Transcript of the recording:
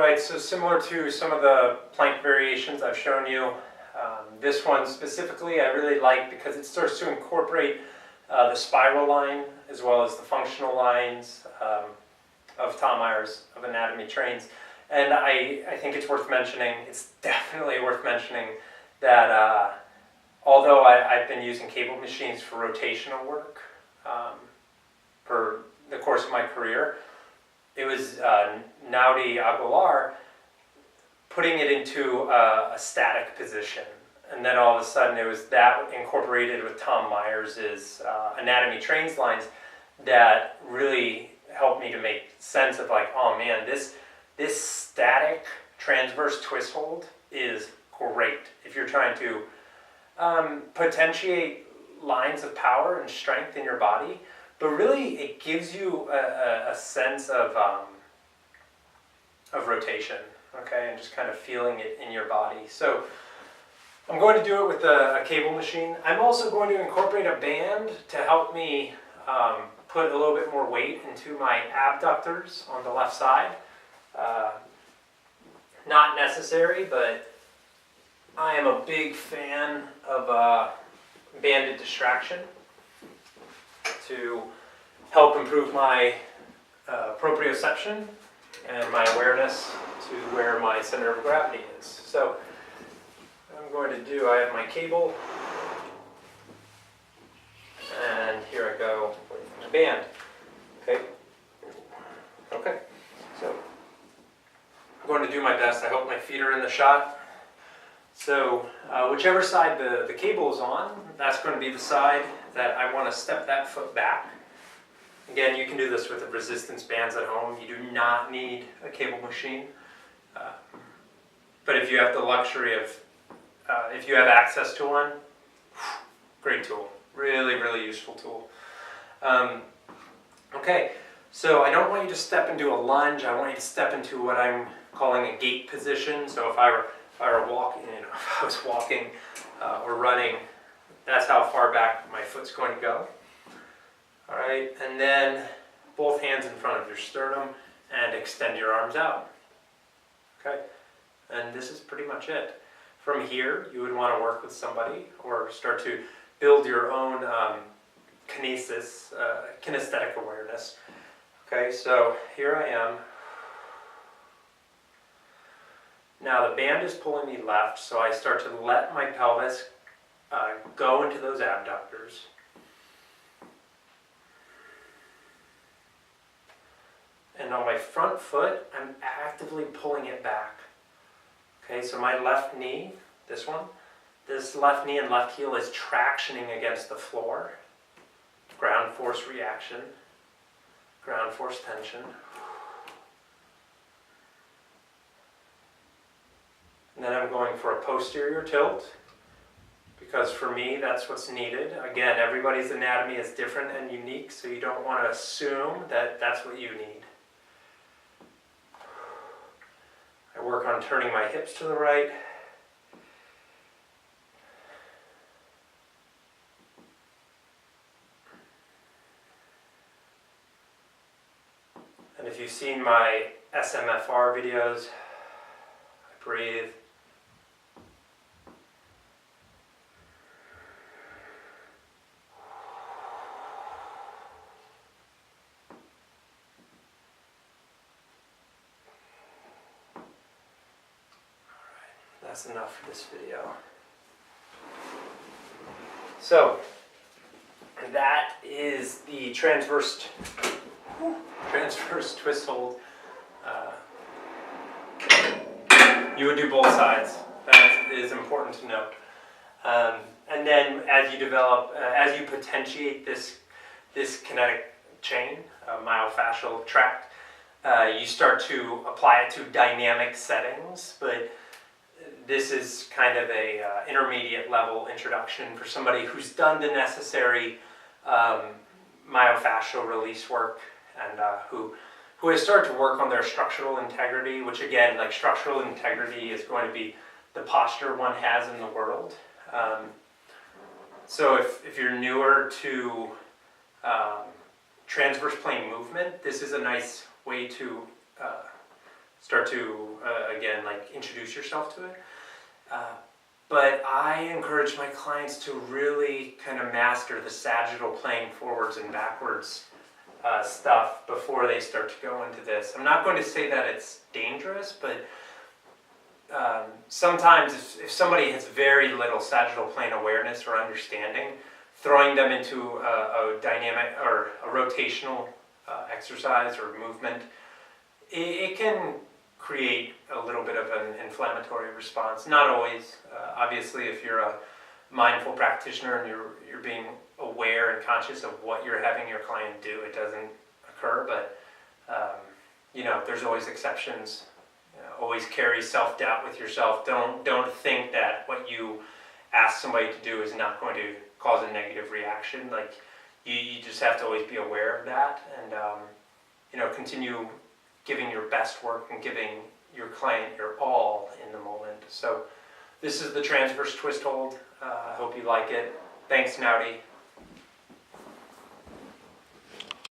right, so similar to some of the plank variations I've shown you, this one specifically I really like because it starts to incorporate the spiral line as well as the functional lines of Tom Meyer's of Anatomy Trains. And I think it's worth mentioning, it's definitely worth mentioning that although I've been using cable machines for rotational work for the course of my career, it was Naudi Aguilar putting it into a static position. And then all of a sudden it was that incorporated with Tom Meyer's Anatomy Trains lines that really helped me to make sense of like, oh man, this static transverse twist hold is great if you're trying to potentiate lines of power and strength in your body, but really it gives you a sense of rotation, okay, and just kind of feeling it in your body. So I'm going to do it with a cable machine. I'm also going to incorporate a band to help me put a little bit more weight into my abductors on the left side. Not necessary, but I am a big fan of banded distraction to help improve my proprioception and my awareness to where my center of gravity is. So what I'm going to do, I have my cable, and here I go with my band. Okay, so I'm going to do my best. I hope my feet are in the shot. So whichever side the cable is on, that's going to be the side that I want to step that foot back. Again, you can do this with the resistance bands at home. You do not need a cable machine. But if you have the luxury of, if you have access to one, great tool. Really, really useful tool. Okay, so I don't want you to step into a lunge. I want you to step into what I'm calling a gait position. So if I were walking, if I was walking or running, that's how far back my foot's going to go. All right, and then both hands in front of your sternum and extend your arms out. Okay, and this is pretty much it. From here, you would want to work with somebody or start to build your own kinesthetic awareness. Okay, so here I am. Now the band is pulling me left, so I start to let my pelvis go into those abductors. And on my front foot, I'm actively pulling it back. Okay, so my left knee, this left knee and left heel is tractioning against the floor. Ground force reaction, ground force tension. And then I'm going for a posterior tilt, because for me, that's what's needed. Again, everybody's anatomy is different and unique, so you don't want to assume that that's what you need. I work on turning my hips to the right. And if you've seen my SMFR videos, I breathe. That's enough for this video. So that is the transverse twist hold. You would do both sides. That is important to note. And then as you develop, as you potentiate this kinetic chain, myofascial tract, you start to apply it to dynamic settings, but this is kind of a intermediate level introduction for somebody who's done the necessary myofascial release work and who has started to work on their structural integrity, which again, like structural integrity is going to be the posture one has in the world. So if you're newer to transverse plane movement, this is a nice way to start to, again, like introduce yourself to it. But I encourage my clients to really kind of master the sagittal plane forwards and backwards stuff before they start to go into this. I'm not going to say that it's dangerous, but sometimes if somebody has very little sagittal plane awareness or understanding, throwing them into a dynamic or a rotational exercise or movement, it can create a little bit of an inflammatory response. Not always. Obviously, if you're a mindful practitioner and you're being aware and conscious of what you're having your client do, it doesn't occur. But there's always exceptions. Always carry self-doubt with yourself. Don't think that what you ask somebody to do is not going to cause a negative reaction. Like you just have to always be aware of that, and continue giving your best work and giving your client your all in the moment. So this is the transverse twist hold. I hope you like it. Thanks, Naudi.